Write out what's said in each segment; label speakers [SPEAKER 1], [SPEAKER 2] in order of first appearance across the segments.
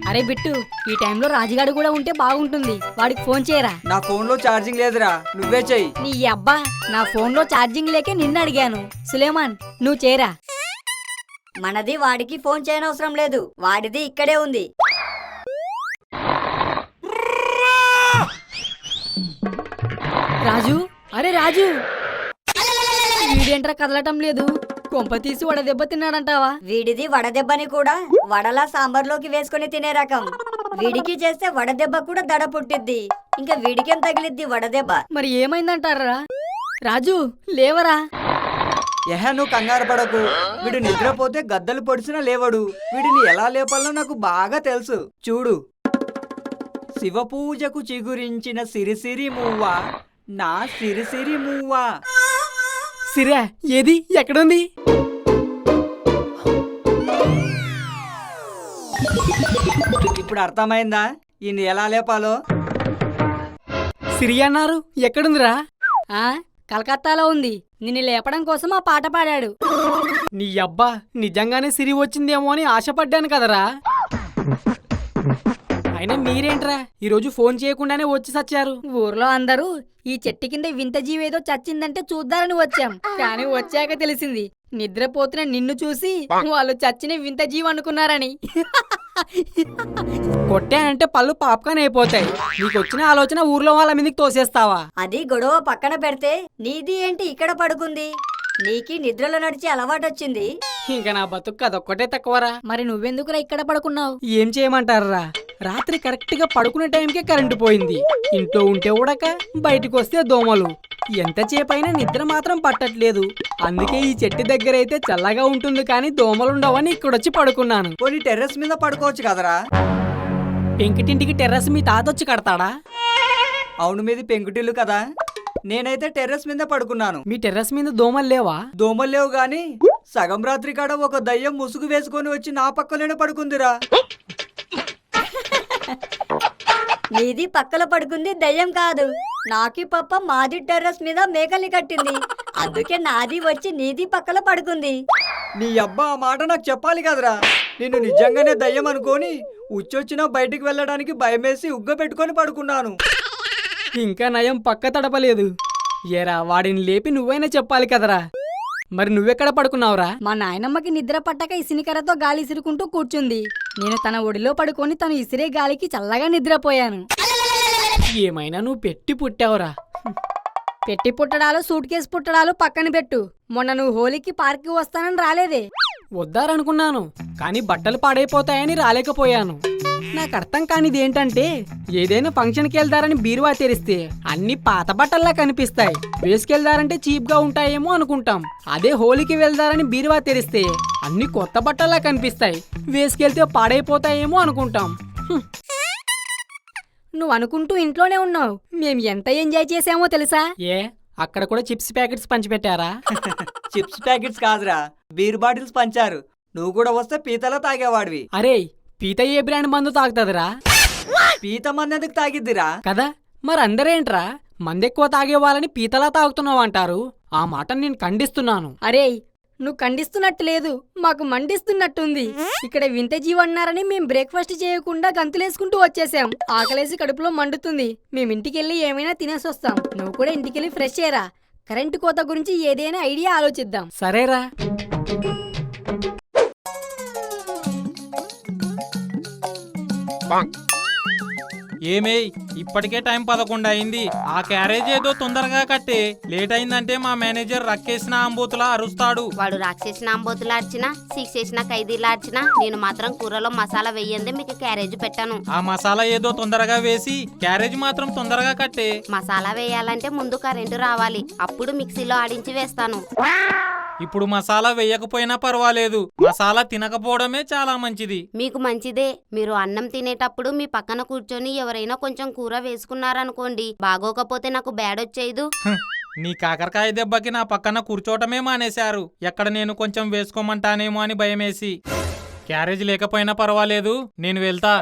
[SPEAKER 1] అరే బిట్టు, ఈ టైంలో రాజుగాడు కూడా ఉంటే బాగుంటుంది. వాడికి ఫోన్ చేయరా.
[SPEAKER 2] నా ఫోన్ లో ఛార్జింగ్ లేదురా, నువ్వే చెయ్యి.
[SPEAKER 1] నీ అబ్బా, నా ఫోన్ లో ఛార్జింగ్ లేకే నిన్ను అడిగాను. సులేమాన్, నువ్వు చేయరా.
[SPEAKER 3] మనది వాడికి ఫోన్ చేయనవసరం లేదు, వాడిది ఇక్కడే ఉంది.
[SPEAKER 1] రాజు, అరే రాజు, వీడేంట్రా కదలటం లేదు? కొంప తీసి వడ దెబ్బ తిన్నాడంటావా?
[SPEAKER 3] వీడిది వడదెబ్బని కూడా వడలా సాంబార్లోకి వేసుకుని తినే రకం. వీడికి చేస్తే వడదెబ్బ కూడా దడ పుట్టిద్ది, ఇంకా వీడికేం తగిలిద్ది వడదెబ్బ.
[SPEAKER 1] మరి ఏమైందంటారా? రాజు లేవరా.
[SPEAKER 2] నువ్వు కంగారు పడకు, వీడు నిద్రపోతే గద్దలు పొడిచినా లేవడు. వీడిని ఎలా లేపాలో నాకు బాగా తెలుసు. చూడు, శివ పూజకు చిగురించిన సిరిసిరి మువ్వ, నా సిరిసిరి మువ్వ.
[SPEAKER 4] సిరా ఏది, ఎక్కడుంది?
[SPEAKER 2] ఇప్పుడు అర్థమైందా ఈయన ఎలా లేపాలో?
[SPEAKER 4] సిరి అన్నారు, ఎక్కడుందిరా?
[SPEAKER 1] కలకత్తాలో ఉంది. నిన్ను లేపడం కోసం ఆ పాట పాడాడు.
[SPEAKER 4] నీ అబ్బా, నిజంగానే సిరి వచ్చిందేమో అని ఆశపడ్డాను కదరా. అయినా మీరేంట్రా ఈరోజు ఫోన్ చేయకుండానే వచ్చి సచ్చారు?
[SPEAKER 1] ఊర్లో అందరూ ఈ చెట్టు కింద వింత జీవేదో చచ్చిందంటే చూద్దారని వచ్చాం. కానీ వచ్చాక తెలిసింది నిద్రపోతున్న నిన్ను చూసి వాళ్ళు చచ్చిన వింత జీవి అనుకున్నారని.
[SPEAKER 4] కొట్టానంటే పళ్ళు పాప్కాన్ అయిపోతాయి. నీకొచ్చిన ఆలోచన ఊర్లో వాళ్ళ మీదకి తోసేస్తావా?
[SPEAKER 3] అది గొడవ పక్కన పెడితే నీది ఏంటి ఇక్కడ పడుకుంది? నీకి నిద్రలో నడిచే అలవాటొచ్చింది.
[SPEAKER 4] ఇంకా నా బతుకు అదొక్కటే తక్కువరా.
[SPEAKER 1] మరి నువ్వెందుకురా ఇక్కడ పడుకున్నావు?
[SPEAKER 4] ఏం చేయమంటారా, రాత్రి కరెక్ట్ గా పడుకునే టైంకే కరెంటు పోయింది. ఇంట్లో ఉంటే ఉడక, బయటకు వస్తే దోమలు. ఎంతసేపైనా నిద్ర మాత్రం పట్టట్లేదు. అందుకే ఈ చెట్టు దగ్గర అయితే చల్లగా ఉంటుంది కానీ దోమలుండవని ఇక్కడొచ్చి పడుకున్నాను.
[SPEAKER 2] పోనీ టెర్రస్ మీద పడుకోవచ్చు కదరా.
[SPEAKER 4] పెంకిటింటికి టెర్రస్ మీ తాతొచ్చి కడతాడా?
[SPEAKER 2] అవును, మీది పెంకుటిల్లు కదా. నేనైతే టెర్రస్ మీద పడుకున్నాను.
[SPEAKER 4] మీ టెర్రస్ మీద దోమలు లేవా?
[SPEAKER 2] దోమలు లేవు గాని సగం రాత్రి కాడ ఒక దయ్యం ముసుగు వేసుకొని వచ్చి నా పక్కలోనే పడుకుందిరా.
[SPEAKER 3] నీది పక్కల పడుకుంది దయ్యం కాదు. నాకి పప్ప మాది టెర్రస్ మీద మేకల్ని కట్టింది, అందుకే నాది వచ్చి నీది పక్కల పడుకుంది.
[SPEAKER 2] నీ అబ్బా ఆ మాట నాకు చెప్పాలి కదరా. నిన్ను నిజంగానే దయ్యం అనుకోని ఉచ్చొచ్చినా బయటికి వెళ్ళడానికి భయమేసి ఉగ్గ పెట్టుకొని పడుకున్నాను.
[SPEAKER 4] ఇంకా నయం పక్క తడపలేదు. ఏరా, వాడిని లేపి నువ్వైనా చెప్పాలి కదరా. మరి నువ్వెక్కడ పడుకున్నావురా?
[SPEAKER 1] మా నాయనమ్మకి నిద్ర పట్టక ఇసినికరతో గాలి ఇసురుకుంటూ కూర్చుంది. నేను తన ఒడిలో పడుకొని తను ఇసిరే గాలికి చల్లగా నిద్రపోయాను.
[SPEAKER 4] ఏమైనా నువ్వు పెట్టి పుట్టావురా.
[SPEAKER 1] పెట్టి పుట్టడాలు సూట్ కేసు పుట్టడాలు పక్కన పెట్టు. మొన్న నువ్వు హోలీకి పార్క్కి వస్తానని రాలేదే?
[SPEAKER 4] వద్దారనుకున్నాను కానీ బట్టలు పాడైపోతాయని రాలేకపోయాను. నాకు అర్థం కానిది ఏంటంటే, ఏదైనా ఫంక్షన్కి వెళ్తారని బీరువా తెరిస్తే అన్ని పాత బట్టల్లా కనిపిస్తాయి. వేసుకెళ్దారంటే చీప్ గా ఉంటాయేమో అనుకుంటాం. అదే హోలీకి వెళ్తారని బీరువా తెరిస్తే అన్ని కొత్త బట్టల్లా కనిపిస్తాయి. వేసుకెళ్తే పాడైపోతాయేమో అనుకుంటాం.
[SPEAKER 1] నువ్వు అనుకుంటూ ఇంట్లోనే ఉన్నావు. మేం ఎంత ఎంజాయ్ చేసామో తెలుసా?
[SPEAKER 4] ఏ, అక్కడ కూడా చిప్స్ ప్యాకెట్స్ పంచిపెట్టారా?
[SPEAKER 2] చిప్స్ ప్యాకెట్స్ కాదురా, బీర్ బాటిల్స్ పంచారు. నువ్వు కూడా వస్తే పీతలా తాగేవాడివి.
[SPEAKER 4] అరే, పీత ఏ బ్రాండ్ మందు తాగుతుందిరా?
[SPEAKER 2] పీత మందెందుకు తాగిద్దిరా
[SPEAKER 4] కదా. మరి అందరేంట్రా మందెక్కువ తాగే వాళ్ళని పీతలా తాగుతున్నావు అంటారు? ఆ మాటను నేను ఖండిస్తున్నాను.
[SPEAKER 1] అరే, నువ్వు ఖండిస్తున్నట్టు లేదు, మాకు మండిస్తున్నట్టుంది. ఇక్కడ వింత జీవి అన్నారని మేం బ్రేక్ఫాస్ట్ చేయకుండా గంతులేసుకుంటూ వచ్చేసాం. ఆకలేసి కడుపులో మండుతుంది. మేం ఇంటికెళ్ళి ఏమైనా తినేసి వస్తాం. నువ్వు కూడా ఇంటికెళ్ళి ఫ్రెష్ అయ్యరా. కరెంటు కోత గురించి ఏదైనా ఐడియా ఆలోచిద్దాం.
[SPEAKER 4] సరేరా.
[SPEAKER 5] ఏమే, ఇప్పటికే టైం 11 అయింది. ఆ క్యారేజ్ ఏదో తొందరగా కట్టే. లేట్ అయిందంటే మా మేనేజర్ రక్కేసిన అంబూతులా అరుస్తాడు.
[SPEAKER 6] వాడు రాక్షసిన అంబోతులాడ్చినా, శిక్షేసిన ఖైదీలాడ్చినా నేను మాత్రం కూరలో మసాలా వెయ్యందే మీకు క్యారేజ్ పెట్టాను.
[SPEAKER 5] ఆ మసాలా ఏదో తొందరగా వేసి క్యారేజ్ మాత్రం తొందరగా కట్టే.
[SPEAKER 6] మసాలా వేయాలంటే ముందు కరెంటు రావాలి, అప్పుడు మిక్సీలో ఆడించి వేస్తాను.
[SPEAKER 5] ఇప్పుడు మసాలా వేయకపోయినా పర్వాలేదు, మసాలా తినకపోవడమే చాలా మంచిది.
[SPEAKER 6] మీకు మంచిదే. మీరు అన్నం తినేటప్పుడు మీ పక్కన కూర్చొని ఎవరైనా కొంచెం కూర వేసుకున్నారనుకోండి, బాగోకపోతే నాకు బ్యాడొచ్చేయదు.
[SPEAKER 5] నీ కాకరకాయ దెబ్బకి నా పక్కన కూర్చోటమే మానేశారు. ఎక్కడ నేను కొంచెం వేసుకోమంటానేమో అని భయమేసి. క్యారేజ్ లేకపోయినా పర్వాలేదు, నేను వెళ్తా.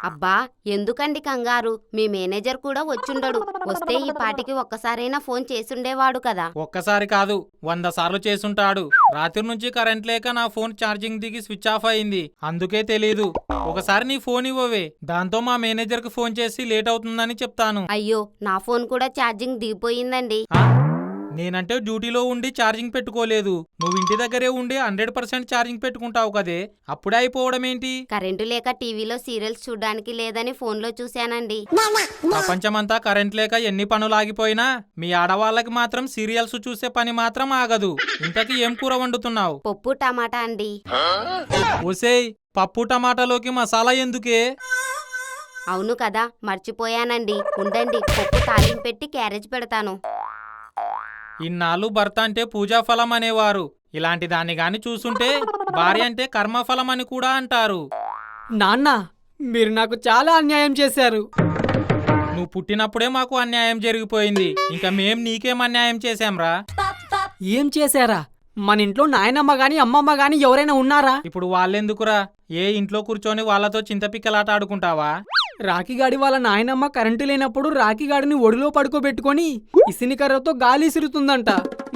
[SPEAKER 6] అబ్బా ఎందుకండి కంగారు, మీ మేనేజర్ కూడా వచ్చుండడు. వస్తే ఈ పాటికి ఒక్కసారైనా ఫోన్ చేసుండేవాడు కదా.
[SPEAKER 5] ఒక్కసారి కాదు 100 సార్లు చేసుంటాడు. రాత్రి నుంచి కరెంట్ లేక నా ఫోన్ ఛార్జింగ్ దిగి స్విచ్ ఆఫ్ అయింది, అందుకే తెలీదు. ఒకసారి నీ ఫోన్ ఇవ్వవే, దాంతో మా మేనేజర్ కి ఫోన్ చేసి లేట్ అవుతుందని చెప్తాను.
[SPEAKER 6] అయ్యో నా ఫోన్ కూడా ఛార్జింగ్ దిగిపోయిందండి.
[SPEAKER 5] ఆ? నేనంటే డ్యూటీలో ఉండి ఛార్జింగ్ పెట్టుకోలేదు, నువ్వు ఇంటి దగ్గరే ఉండి 100% ఛార్జింగ్ పెట్టుకుంటావు కదే, అప్పుడే అయిపోవడం ఏంటి?
[SPEAKER 6] కరెంటు లేక టీవీలో సీరియల్స్ చూడడానికి లేదని ఫోన్లో చూశానండి.
[SPEAKER 5] ప్రపంచమంతా కరెంట్ లేక ఎన్ని పనులు ఆగిపోయినా మీ ఆడవాళ్ళకి మాత్రం సీరియల్స్ చూసే పని మాత్రం ఆగదు. ఇంతకీ ఏం కూర వండుతున్నావు?
[SPEAKER 6] పప్పు టమాటా అండి.
[SPEAKER 5] ఒసేయ్, పప్పు టమాటాలోకి మసాలా ఎందుకే?
[SPEAKER 6] అవును కదా మర్చిపోయానండి, ఉండండి పప్పు తాలింపు పెట్టి క్యారేజ్ పెడతాను.
[SPEAKER 5] ఇన్నాళ్ళు భర్త అంటే పూజాఫలం అనేవారు, ఇలాంటి దాన్ని గాని చూసుంటే భార్య అంటే కర్మఫలం అని కూడా అంటారు.
[SPEAKER 4] నాన్న, మీరు నాకు చాలా అన్యాయం చేశారు.
[SPEAKER 5] నువ్వు పుట్టినప్పుడే మాకు అన్యాయం జరిగిపోయింది, ఇంకా మేం నీకేం అన్యాయం చేశాంరా?
[SPEAKER 4] ఏం చేశారా? మన ఇంట్లో నాయనమ్మ గాని అమ్మమ్మ గాని ఎవరైనా ఉన్నారా?
[SPEAKER 5] ఇప్పుడు వాళ్ళెందుకురా? ఏ ఇంట్లో కూర్చొని వాళ్ళతో చింతపిక్కలాట ఆడుకుంటావా?
[SPEAKER 4] రాఖీగాడి వాళ్ళ నాయనమ్మ కరెంటు లేనప్పుడు రాఖీగాడిని ఒడిలో పడుకోబెట్టుకొని ఇసినికర్రతో గాలి విసురుతుందంట.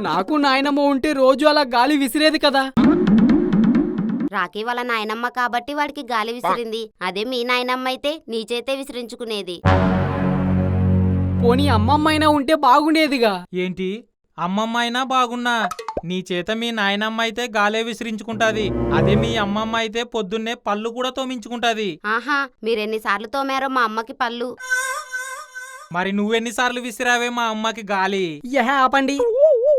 [SPEAKER 4] నాకు నాయనమ్మ ఉంటే రోజు అలా గాలి విసిరేది కదా.
[SPEAKER 6] రాఖీ వాళ్ళ నాయనమ్మ కాబట్టి వాడికి గాలి విసిరింది, అదే మీ నాయనమ్మ అయితే నీ చేతే విసిరించుకునేది.
[SPEAKER 4] పోనీ అమ్మమ్మ అయినా ఉంటే బాగుండేదిగా.
[SPEAKER 5] ఏంటి అమ్మమ్మ అయినా బాగున్నా, నీ చేత మీ నాయనమ్మ అయితే గాలే విసిరించుకుంటాది, అదే మీ అమ్మమ్మ అయితే పొద్దున్నే పళ్ళు కూడా తోమించుకుంటాది.
[SPEAKER 6] ఆహా, మీరెన్నిసార్లు తోమారో మా అమ్మకి పళ్ళు.
[SPEAKER 5] మరి నువ్వెన్నిసార్లు విసిరావే మా అమ్మకి గాలి?
[SPEAKER 4] యహ ఆపండి.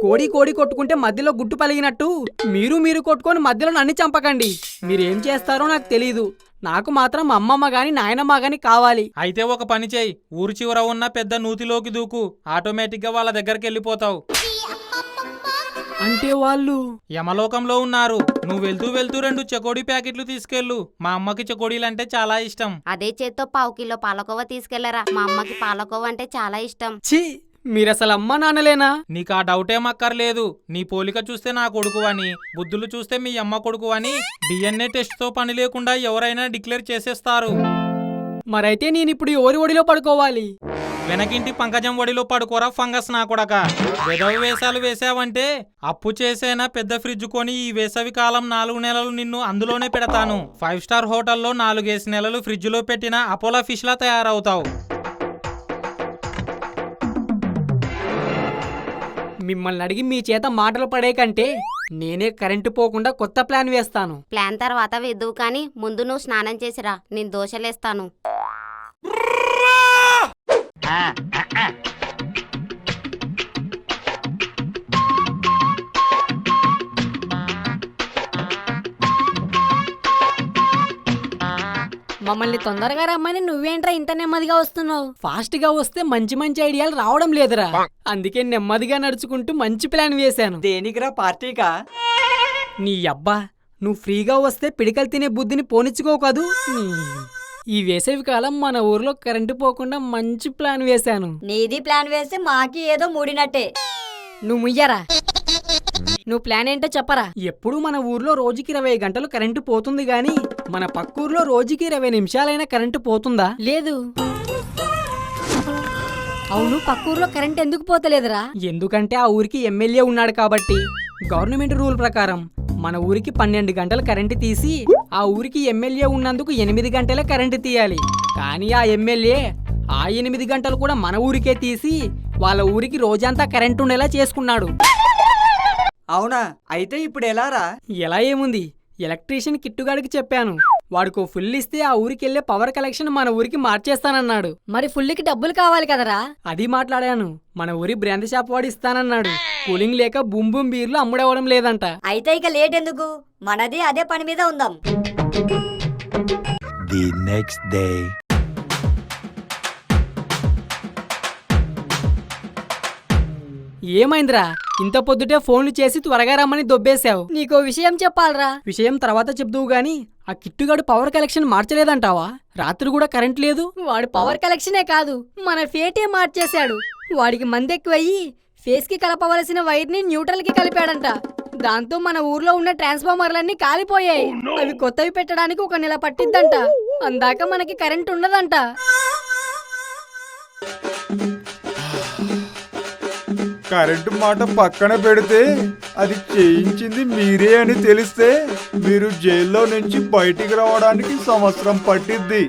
[SPEAKER 4] కోడి కోడి కొట్టుకుంటే మధ్యలో గుట్టు పలిగినట్టు మీరు కొట్టుకొని మధ్యలో నన్ను చంపకండి. మీరేం చేస్తారో నాకు తెలీదు, నాకు మాత్రం అమ్మమ్మ గాని నాయనమ్మ గాని కావాలి.
[SPEAKER 5] అయితే ఒక పని చేయి, ఊరు చివర ఉన్న పెద్ద నూతిలోకి దూకు, ఆటోమేటిక్ గా వాళ్ళ దగ్గరికి వెళ్ళిపోతావు.
[SPEAKER 4] అంటే వాళ్ళు
[SPEAKER 5] యమలోకంలో ఉన్నారు. నువ్వు వెళ్తూ వెళ్తూ 2 చెకోడీ ప్యాకెట్లు తీసుకెళ్ళు, మా అమ్మకి చెకోడీలంటే చాలా ఇష్టం.
[SPEAKER 6] అదే చేత్తో 1/2 కిలో పాలకోవ తీసుకెళ్లరా, మా అమ్మకి పాలకోవ అంటే చాలా ఇష్టం.
[SPEAKER 4] ఛీ, మీరసలు అమ్మ నాన్నలేనా?
[SPEAKER 5] నీకు ఆ డౌటేం అక్కర్లేదు. నీ పోలిక చూస్తే నా కొడుకు అని, బుద్ధులు చూస్తే మీ అమ్మ కొడుకు అని DNA టెస్ట్ తో పని లేకుండా ఎవరైనా డిక్లేర్ చేసేస్తారు.
[SPEAKER 4] మరైతే నేనిప్పుడు ఎవరి ఒడిలో పడుకోవాలి?
[SPEAKER 5] వెనకింటి పంకజం ఒడిలో పడుకోరా ఫంగస్ నా కొడక. వెదవి వేషాలు వేసావంటే అప్పు చేసేనా పెద్ద ఫ్రిడ్జ్ కొని ఈ వేసవి కాలం 4 నెలలు నిన్ను అందులోనే పెడతాను. 5 స్టార్ హోటల్లో 4 నెలలు ఫ్రిడ్జ్ లో పెట్టిన అపోలో ఫిష్ లా తయారవుతావు.
[SPEAKER 4] మిమ్మల్ని అడిగి మీ చేత మాటలు పడే కంటే నేనే కరెంటు పోకుండా కొత్త ప్లాన్ వేస్తాను.
[SPEAKER 6] ప్లాన్ తర్వాత వేద్దువు కానీ ముందు నువ్వు స్నానం చేసిరా, నేను దోశలేస్తాను.
[SPEAKER 1] మమ్మల్ని తొందరగా రమ్మని నువ్వేంట్రా ఇంత నెమ్మదిగా వస్తున్నావు?
[SPEAKER 4] ఫాస్ట్ గా వస్తే మంచి మంచి ఐడియాలు రావడం లేదురా, అందుకే నెమ్మదిగా నడుచుకుంటూ మంచి ప్లాన్ వేశాను.
[SPEAKER 2] దేనికిరా? పార్టీకా?
[SPEAKER 4] నీ అబ్బా, నువ్వు ఫ్రీగా వస్తే పిడికలు తినే బుద్ధిని పోనిచ్చుకోవు కదూ. ఈ వేసవి కాలం మన ఊర్లో కరెంటు పోకుండా మంచి ప్లాన్ వేశాను.
[SPEAKER 3] నీది ప్లాన్ వేస్తే మాకి ఏదో మూడినట్టే.
[SPEAKER 1] నువ్వు ముయ్యరా, నువ్వు ప్లాన్ ఏంటో చెప్పరా.
[SPEAKER 4] ఎప్పుడు మన ఊర్లో రోజుకి 20 గంటలు కరెంటు పోతుంది గాని మన పక్కూర్లో రోజుకి 20 నిమిషాలైనా కరెంటు పోతుందా?
[SPEAKER 1] లేదు. అవును, పక్కూర్లో కరెంట్ ఎందుకు పోతలేదురా?
[SPEAKER 4] ఎందుకంటే ఆ ఊరికి ఎమ్మెల్యే ఉన్నాడు కాబట్టి. గవర్నమెంట్ రూల్ ప్రకారం మన ఊరికి 12 గంటలు కరెంటు తీసి ఆ ఊరికి ఎమ్మెల్యే ఉన్నందుకు 8 గంటలే కరెంటు తీయాలి. కానీ ఆ ఎమ్మెల్యే ఆ 8 గంటలు కూడా మన ఊరికే తీసి వాళ్ళ ఊరికి రోజంతా కరెంటు ఉండేలా చేసుకున్నాడు.
[SPEAKER 2] అవునా? అయితే ఇప్పుడు ఎలారా?
[SPEAKER 4] ఎలా ఏముంది, ఎలక్ట్రీషియన్ కిట్టుగాడికి చెప్పాను, వాడికో ఫుల్ ఇస్తే ఆ ఊరికెళ్లే పవర్ కలెక్షన్ మన ఊరికి మార్చేస్తానన్నాడు.
[SPEAKER 1] మరి ఫుల్లికి డబ్బులు కావాలి కదరా?
[SPEAKER 4] అది మాట్లాడాను, మన ఊరి బ్రాండ్ షాప్ వాడు ఇస్తానన్నాడు. కూలింగ్ లేక బూమ్ బూమ్ బీర్లు అమ్ముడవడం లేదంట.
[SPEAKER 3] అయితే ఇక లేట్ ఎందుకు, మనది అదే పని మీద ఉందాం.
[SPEAKER 7] The next day.
[SPEAKER 4] ఏమైందిరా, ఇంత పొద్దుటే ఫోన్లు చేసి త్వరగా రమ్మని దొబ్బేశావు?
[SPEAKER 1] నీకో విషయం చెప్పాలరా.
[SPEAKER 4] విషయం తర్వాత చెప్దువు గాని ఆ కిట్టుగాడు పవర్ కలెక్షన్ మార్చలేదంటావా? రాత్రి కూడా కరెంట్ లేదు.
[SPEAKER 1] వాడు పవర్ కలెక్షనే కాదు, మన ఫేటే మార్చేశాడు. వాడికి మందెక్కువయ్యి ఫేస్ కి కలపవలసిన వైర్ ని న్యూట్రల్ కి కలిపాడంట. దాంతో మన ఊర్లో ఉన్న ట్రాన్స్ఫార్మర్లన్నీ కాలిపోయాయి. అవి కొత్తవి పెట్టడానికి 1 నెల పట్టిద్దంట. అందాక మనకి కరెంట్ ఉండదంట.
[SPEAKER 7] కరెంటు మాట పక్కన పెడితే అది చేయించింది మీరే అని తెలిస్తే మీరు జైల్లో నుంచి బయటికి రావడానికి సంవత్సరం పట్టిద్ది.